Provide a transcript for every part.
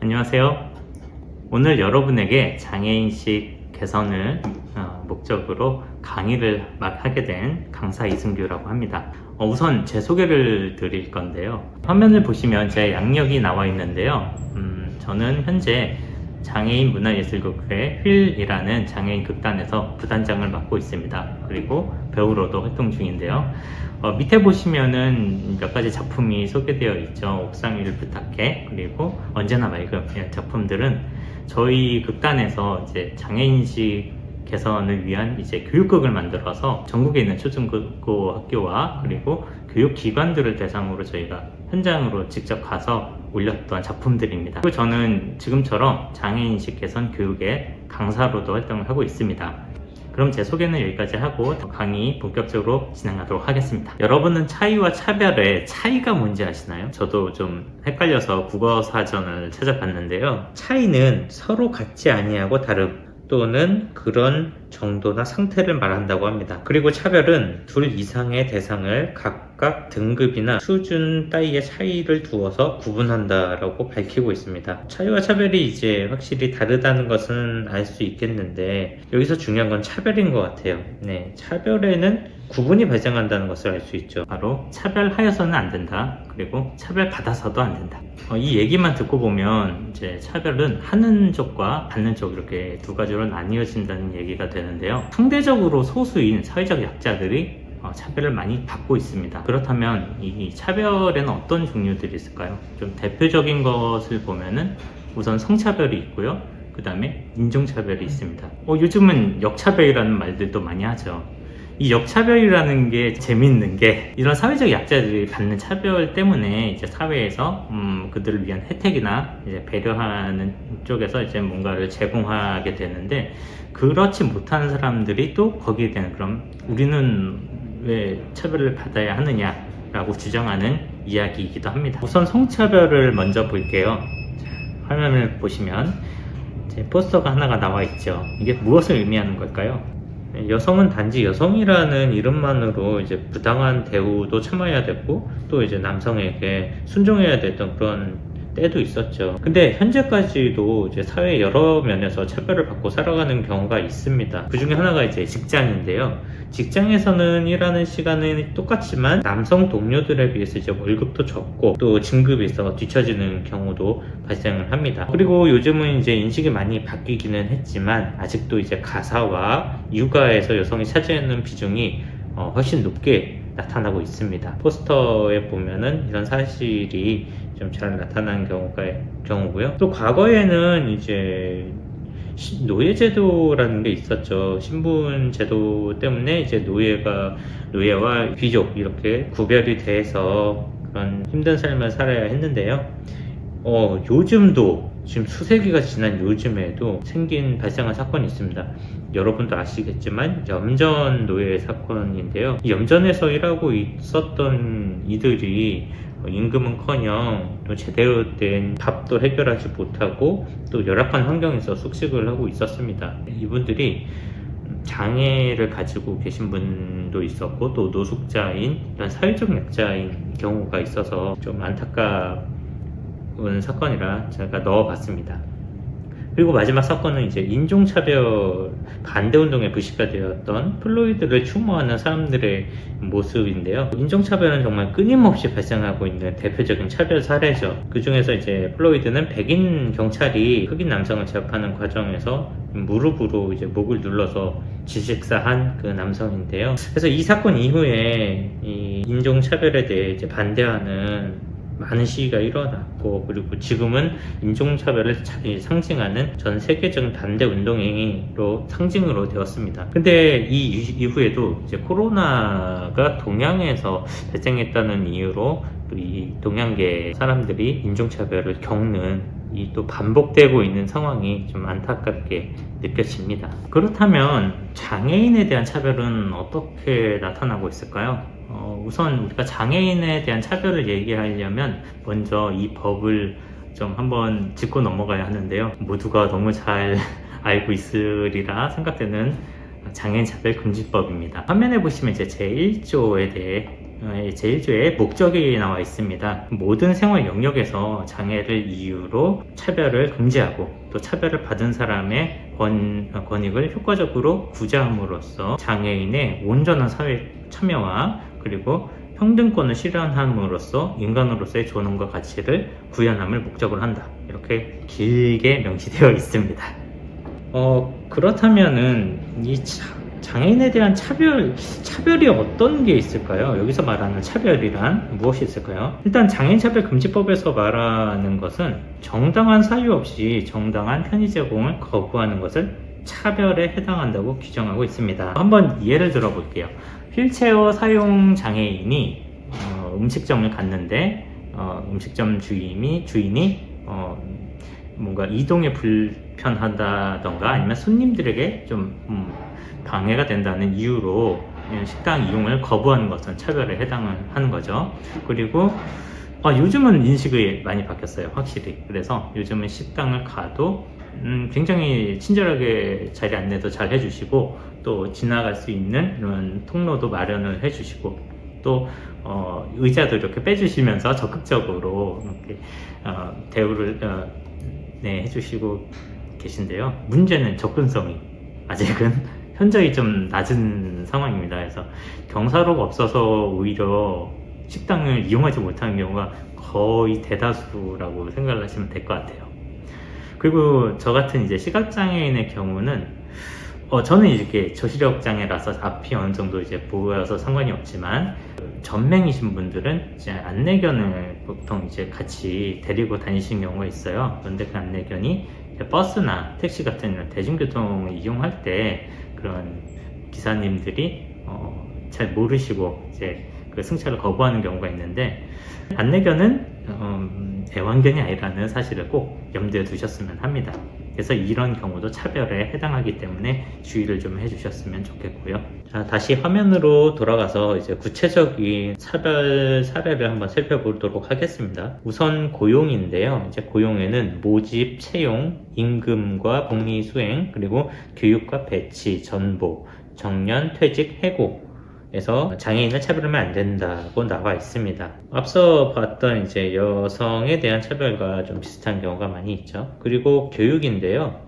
안녕하세요. 오늘 여러분에게 장애인식 개선을 목적으로 강의를 하게 된 강사 이승규라고 합니다. 우선 제 소개를 드릴 건데요. 화면을 보시면 제 양력이 나와 있는데요. 저는 현재 장애인 문화예술극회 휠이라는 장애인 극단에서 부단장을 맡고 있습니다. 그리고 배우로도 활동 중인데요. 밑에 보시면은 몇 가지 작품이 소개되어 있죠. 옥상 위를 부탁해, 그리고 언제나 맑음. 이런 작품들은 저희 극단에서 이제 장애인식 개선을 위한 이제 교육극을 만들어서 전국에 있는 초중고 학교와 그리고 교육기관들을 대상으로 저희가 현장으로 직접 가서 올렸던 작품들입니다. 그리고 저는 지금처럼 장애인식 개선 교육의 강사로도 활동을 하고 있습니다. 그럼 제 소개는 여기까지 하고 강의 본격적으로 진행하도록 하겠습니다. 여러분은 차이와 차별의 차이가 뭔지 아시나요? 저도 좀 헷갈려서 국어사전을 찾아봤는데요. 차이는 서로 같지 아니하고 다름 또는 그런 정도나 상태를 말한다고 합니다. 그리고 차별은 둘 이상의 대상을 각각 등급이나 수준 따위의 차이를 두어서 구분한다라고 밝히고 있습니다. 차이와 차별이 이제 확실히 다르다는 것은 알 수 있겠는데 여기서 중요한 건 차별인 것 같아요. 네, 차별에는 구분이 발생한다는 것을 알 수 있죠. 바로 차별하여서는 안 된다. 그리고 차별받아서도 안 된다. 이 얘기만 듣고 보면 이제 차별은 하는 쪽과 받는 쪽 이렇게 두 가지로 나뉘어진다는 얘기가 되는데요. 상대적으로 소수인 사회적 약자들이 차별을 많이 받고 있습니다. 그렇다면 이 차별에는 어떤 종류들이 있을까요? 좀 대표적인 것을 보면은 우선 성차별이 있고요. 그 다음에 인종차별이 있습니다. 요즘은 역차별이라는 말들도 많이 하죠. 이 역차별이라는 게 재밌는 게 이런 사회적 약자들이 받는 차별 때문에 이제 사회에서 그들을 위한 혜택이나 이제 배려하는 쪽에서 이제 뭔가를 제공하게 되는데 그렇지 못한 사람들이 또 거기에 대한 그럼 우리는 왜 차별을 받아야 하느냐라고 주장하는 이야기이기도 합니다. 우선 성차별을 먼저 볼게요. 화면을 보시면 이제 포스터가 하나가 나와 있죠. 이게 무엇을 의미하는 걸까요? 여성은 단지 여성이라는 이름만으로 이제 부당한 대우도 참아야 됐고 또 이제 남성에게 순종해야 됐던 그런 때도 있었죠. 근데 현재까지도 이제 사회 여러 면에서 차별을 받고 살아가는 경우가 있습니다. 그 중에 하나가 이제 직장인데요. 직장에서는 일하는 시간은 똑같지만 남성 동료들에 비해서 이제 월급도 적고 또 진급이 있어 뒤처지는 경우도 발생을 합니다. 그리고 요즘은 이제 인식이 많이 바뀌기는 했지만 아직도 이제 가사와 육아에서 여성이 차지하는 비중이 훨씬 높게 나타나고 있습니다. 포스터에 보면은 이런 사실이 좀 잘 나타나는 경우고요. 또 과거에는 이제 노예제도라는 게 있었죠. 신분제도 때문에 이제 노예와 귀족 이렇게 구별이 돼서 그런 힘든 삶을 살아야 했는데요. 요즘도 지금 수세기가 지난 요즘에도 발생한 사건이 있습니다. 여러분도 아시겠지만 염전 노예 사건인데요. 이 염전에서 일하고 있었던 이들이 임금은커녕 또 제대로 된 밥도 해결하지 못하고 또 열악한 환경에서 숙식을 하고 있었습니다. 이분들이 장애를 가지고 계신 분도 있었고 또 노숙자인 이런 사회적 약자인 경우가 있어서 좀 안타까운 사건이라 제가 넣어봤습니다. 그리고 마지막 사건은 이제 인종차별 반대운동의 부시가 되었던 플로이드를 추모하는 사람들의 모습인데요. 인종차별은 정말 끊임없이 발생하고 있는 대표적인 차별 사례죠. 그 중에서 이제 플로이드는 백인 경찰이 흑인 남성을 제압하는 과정에서 무릎으로 이제 목을 눌러서 질식사한 그 남성인데요. 그래서 이 사건 이후에 이 인종차별에 대해 이제 반대하는 많은 시위가 일어났고 그리고 지금은 인종차별을 상징하는 전 세계적인 반대 운동으로 상징으로 되었습니다. 근데 이 이후에도 이제 코로나가 동양에서 발생했다는 이유로 이 동양계 사람들이 인종차별을 겪는 이 또 반복되고 있는 상황이 좀 안타깝게 느껴집니다. 그렇다면 장애인에 대한 차별은 어떻게 나타나고 있을까요? 우선 우리가 장애인에 대한 차별을 얘기하려면 먼저 이 법을 좀 한번 짚고 넘어가야 하는데요. 모두가 너무 잘 알고 있으리라 생각되는 장애인 차별금지법입니다. 화면에 보시면 이제 제1조에 대해 제1조에 목적이 나와 있습니다. 모든 생활 영역에서 장애를 이유로 차별을 금지하고 또 차별을 받은 사람의 권익을 효과적으로 구제함으로써 장애인의 온전한 사회 참여와 그리고 평등권을 실현함으로써 인간으로서의 존엄과 가치를 구현함을 목적으로 한다. 이렇게 길게 명시되어 있습니다. 그렇다면은 이 장애인에 대한 차별이 어떤 게 있을까요? 여기서 말하는 차별이란 무엇이 있을까요? 일단 장애인차별금지법에서 말하는 것은 정당한 사유 없이 정당한 편의 제공을 거부하는 것을 차별에 해당한다고 규정하고 있습니다. 한번 예를 들어 볼게요. 휠체어 사용 장애인이 음식점을 갔는데 음식점 주인이 뭔가 이동에 불편하다던가 아니면 손님들에게 좀 방해가 된다는 이유로 식당 이용을 거부하는 것은 차별에 해당하는 거죠. 그리고 요즘은 인식이 많이 바뀌었어요, 확실히. 그래서 요즘은 식당을 가도 굉장히 친절하게 자리 안내도 잘 해주시고 또 지나갈 수 있는 이런 통로도 마련을 해주시고 또 의자도 이렇게 빼주시면서 적극적으로 이렇게 대우를 해주시고 계신데요. 문제는 접근성이 아직은 현저히 좀 낮은 상황입니다. 그래서 경사로가 없어서 오히려 식당을 이용하지 못하는 경우가 거의 대다수라고 생각을 하시면 될 것 같아요. 그리고 저 같은 이제 시각장애인의 경우는 저는 이렇게 저시력 장애라서 앞이 어느 정도 이제 보여서 상관이 없지만 전맹이신 분들은 이제 안내견을 보통 이제 같이 데리고 다니시는 경우가 있어요. 그런데 그 안내견이 버스나 택시 같은 대중교통을 이용할 때 그런 기사님들이 잘 모르시고 이제 그 승차를 거부하는 경우가 있는데 안내견은 애완견이 아니라는 사실을 꼭 염두에 두셨으면 합니다. 그래서 이런 경우도 차별에 해당하기 때문에 주의를 좀 해주셨으면 좋겠고요. 자, 다시 화면으로 돌아가서 이제 구체적인 차별 사례를 한번 살펴보도록 하겠습니다. 우선 고용인데요. 이제 고용에는 모집, 채용, 임금과 복리 수행, 그리고 교육과 배치, 전보, 정년, 퇴직, 해고 에서 장애인을 차별하면 안 된다고 나와 있습니다. 앞서 봤던 이제 여성에 대한 차별과 좀 비슷한 경우가 많이 있죠. 그리고 교육인데요.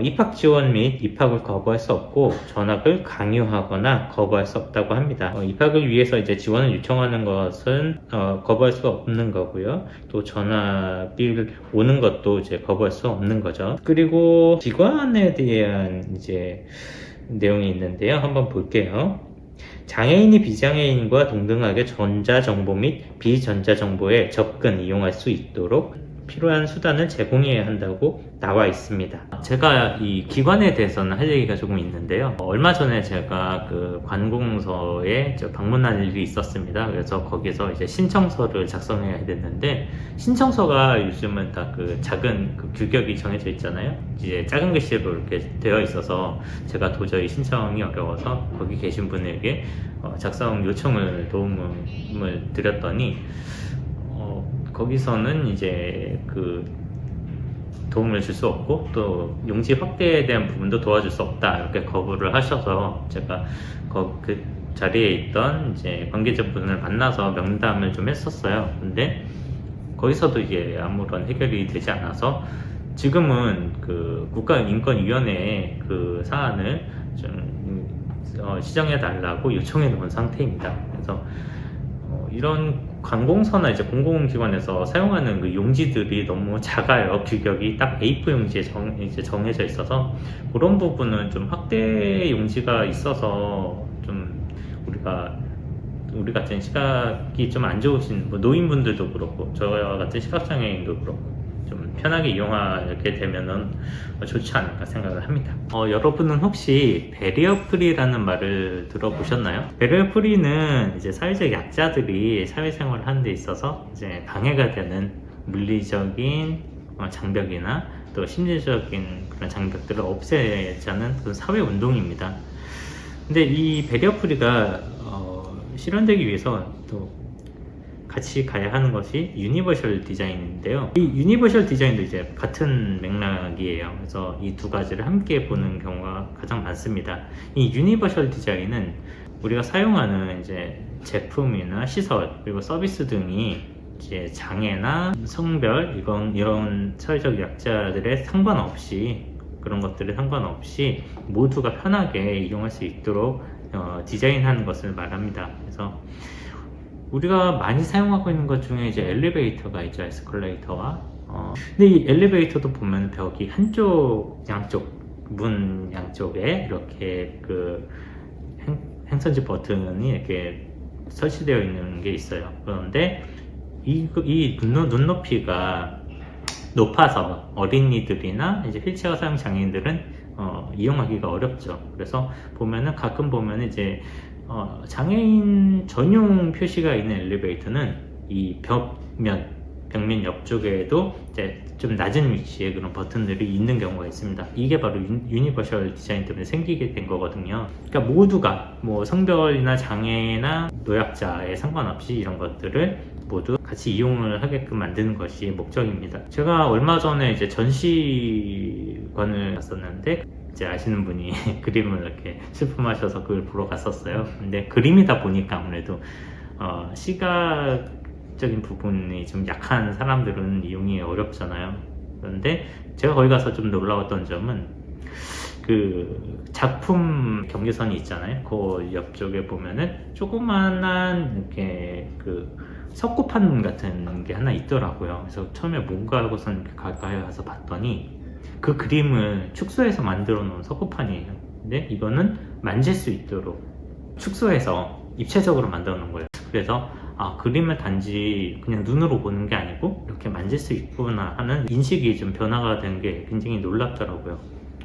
입학 지원 및 입학을 거부할 수 없고 전학을 강요하거나 거부할 수 없다고 합니다. 입학을 위해서 이제 지원을 요청하는 것은 거부할 수 없는 거고요. 또 전학을 오는 것도 이제 거부할 수 없는 거죠. 그리고 기관에 대한 이제 내용이 있는데요. 한번 볼게요. 장애인이 비장애인과 동등하게 전자정보 및 비전자정보에 접근, 이용할 수 있도록 필요한 수단을 제공해야 한다고 나와 있습니다. 제가 이 기관에 대해서는 할 얘기가 조금 있는데요. 얼마 전에 제가 그 관공서에 방문할 일이 있었습니다. 그래서 거기서 이제 신청서를 작성해야 됐는데 신청서가 요즘은 다 그 작은 그 규격이 정해져 있잖아요. 이제 작은 글씨로 이렇게 되어 있어서 제가 도저히 신청이 어려워서 거기 계신 분에게 작성 요청을 도움을 드렸더니 거기서는 이제 그 도움을 줄 수 없고 또 용지 확대에 대한 부분도 도와줄 수 없다 이렇게 거부를 하셔서 제가 그 자리에 있던 이제 관계자분을 만나서 면담을 좀 했었어요. 근데 거기서도 이게 아무런 해결이 되지 않아서 지금은 그 국가인권위원회에 그 사안을 좀 시정해 달라고 요청해 놓은 상태입니다. 그래서 이런 관공서나 이제 공공기관에서 사용하는 그 용지들이 너무 작아요. 규격이 딱 A4 용지에 이제 정해져 있어서 그런 부분은 좀 확대 용지가 있어서 좀 우리 같은 시각이 좀 안 좋으신 노인분들도 그렇고 저와 같은 시각장애인도 그렇고 좀 편하게 이용하게 되면은 좋지 않을까 생각을 합니다. 여러분은 혹시 베리어 프리라는 말을 들어보셨나요? 베리어 프리는 이제 사회적 약자들이 사회생활을 하는 데 있어서 이제 방해가 되는 물리적인 장벽이나 또 심리적인 그런 장벽들을 없애자는 그런 사회 운동입니다. 근데 이 베리어 프리가 실현되기 위해서 또 같이 가야 하는 것이 유니버셜 디자인인데요. 이 유니버셜 디자인도 이제 같은 맥락이에요. 그래서 이 두 가지를 함께 보는 경우가 가장 많습니다. 이 유니버셜 디자인은 우리가 사용하는 이제 제품이나 시설 그리고 서비스 등이 이제 장애나 성별 이런 사회적 약자들의 상관없이 그런 것들에 상관없이 모두가 편하게 이용할 수 있도록 디자인하는 것을 말합니다. 그래서 우리가 많이 사용하고 있는 것 중에 이제 엘리베이터가 있죠. 에스컬레이터와 근데 이 엘리베이터도 보면 벽이 한쪽 양쪽 문 양쪽에 이렇게 그 행선지 버튼이 이렇게 설치되어 있는 게 있어요. 그런데 이 눈높이가 높아서 어린이들이나 이제 휠체어 사용 장애인들은 이용하기가 어렵죠. 그래서 가끔 보면은 이제 장애인 전용 표시가 있는 엘리베이터는 이 벽면 옆쪽에도 이제 좀 낮은 위치에 그런 버튼들이 있는 경우가 있습니다. 이게 바로 유니버셜 디자인 때문에 생기게 된 거거든요. 그러니까 모두가 뭐 성별이나 장애나 노약자에 상관없이 이런 것들을 모두 같이 이용을 하게끔 만드는 것이 목적입니다. 제가 얼마 전에 이제 전시관을 갔었는데 이제 아시는 분이 그림을 이렇게 출품하셔서 그걸 보러 갔었어요. 근데 그림이다 보니까 아무래도 시각적인 부분이 좀 약한 사람들은 이용이 어렵잖아요. 그런데 제가 거기 가서 좀 놀라웠던 점은 그 작품 경계선이 있잖아요. 그 옆쪽에 보면은 조그만한 이렇게 그 석고판 같은 게 하나 있더라고요. 그래서 처음에 뭔가 하고선 가까이 가서 봤더니 그 그림을 축소해서 만들어 놓은 석고판이에요. 근데 이거는 만질 수 있도록 축소해서 입체적으로 만들어 놓은 거예요. 그래서 그림을 단지 그냥 눈으로 보는 게 아니고 이렇게 만질 수 있구나 하는 인식이 좀 변화가 된 게 굉장히 놀랍더라고요.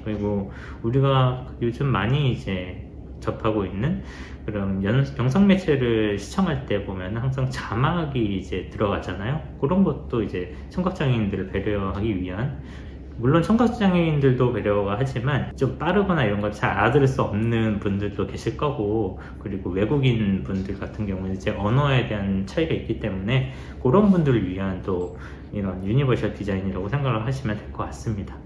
그리고 우리가 요즘 많이 이제 접하고 있는 그런 영상 매체를 시청할 때 보면 항상 자막이 이제 들어가잖아요. 그런 것도 이제 청각장애인들을 배려하기 위한, 물론 청각장애인들도 배려가 하지만 좀 빠르거나 이런 걸 잘 알아들을 수 없는 분들도 계실 거고, 그리고 외국인 분들 같은 경우는 이제 언어에 대한 차이가 있기 때문에 그런 분들을 위한 또 이런 유니버셜 디자인이라고 생각을 하시면 될 것 같습니다.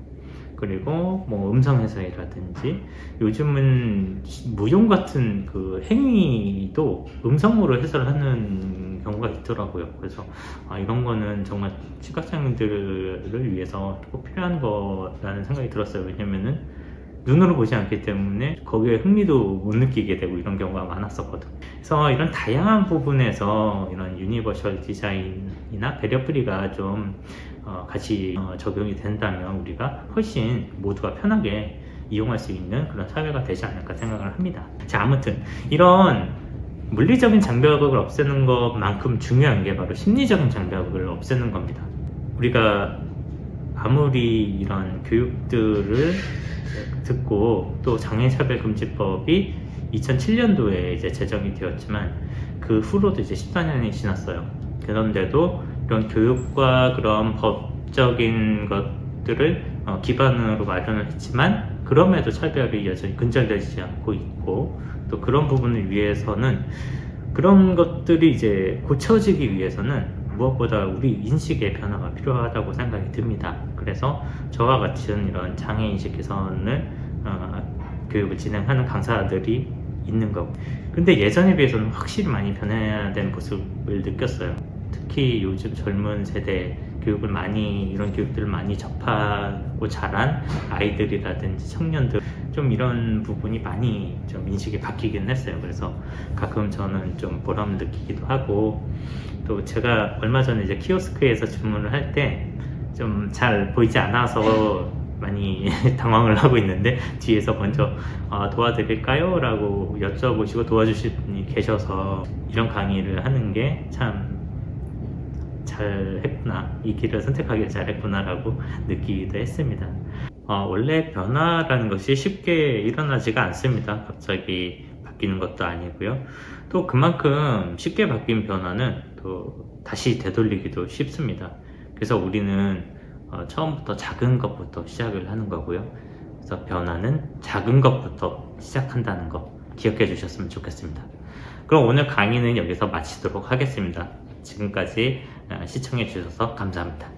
그리고 뭐 음성 해석이라든지 요즘은 무용 같은 그 행위도 음성으로 해설하는 경우가 있더라고요. 그래서 이런 거는 정말 시각장애인들을 위해서 꼭 필요한 거라는 생각이 들었어요. 왜냐면은 눈으로 보지 않기 때문에 거기에 흥미도 못 느끼게 되고 이런 경우가 많았었거든. 그래서 이런 다양한 부분에서 이런 유니버셜 디자인이나 배려프리가 좀 같이 적용이 된다면 우리가 훨씬 모두가 편하게 이용할 수 있는 그런 사회가 되지 않을까 생각을 합니다. 자, 아무튼 이런 물리적인 장벽을 없애는 것만큼 중요한 게 바로 심리적인 장벽을 없애는 겁니다. 우리가 아무리 이런 교육들을 듣고 또 장애인차별금지법이 2007년도에 이제 제정이 되었지만 그 후로도 이제 14년이 지났어요. 그런데도 이런 교육과 그런 법적인 것들을 기반으로 마련을 했지만 그럼에도 차별이 여전히 근절되지 않고 있고, 또 그런 부분을 위해서는 그런 것들이 이제 고쳐지기 위해서는 무엇보다 우리 인식의 변화가 필요하다고 생각이 듭니다. 그래서 저와 같은 이런 장애인식 개선을 교육을 진행하는 강사들이 있는 거고, 근데 예전에 비해서는 확실히 많이 변화된 모습을 느꼈어요. 특히 요즘 젊은 세대 이런 교육들을 많이 접하고 자란 아이들이라든지 청년들, 좀 이런 부분이 많이 좀 인식이 바뀌긴 했어요. 그래서 가끔 저는 좀 보람 느끼기도 하고, 또 제가 얼마 전에 이제 키오스크에서 주문을 할 때 좀 잘 보이지 않아서 많이 당황을 하고 있는데, 뒤에서 먼저 도와드릴까요? 라고 여쭤보시고 도와주실 분이 계셔서 이런 강의를 하는 게 참 잘했구나, 이 길을 선택하길 잘했구나 라고 느끼기도 했습니다. 원래 변화라는 것이 쉽게 일어나지가 않습니다. 갑자기 바뀌는 것도 아니고요. 또 그만큼 쉽게 바뀐 변화는 또 다시 되돌리기도 쉽습니다. 그래서 우리는 처음부터 작은 것부터 시작을 하는 거고요. 그래서 변화는 작은 것부터 시작한다는 거 기억해 주셨으면 좋겠습니다. 그럼 오늘 강의는 여기서 마치도록 하겠습니다. 지금까지 시청해 주셔서 감사합니다.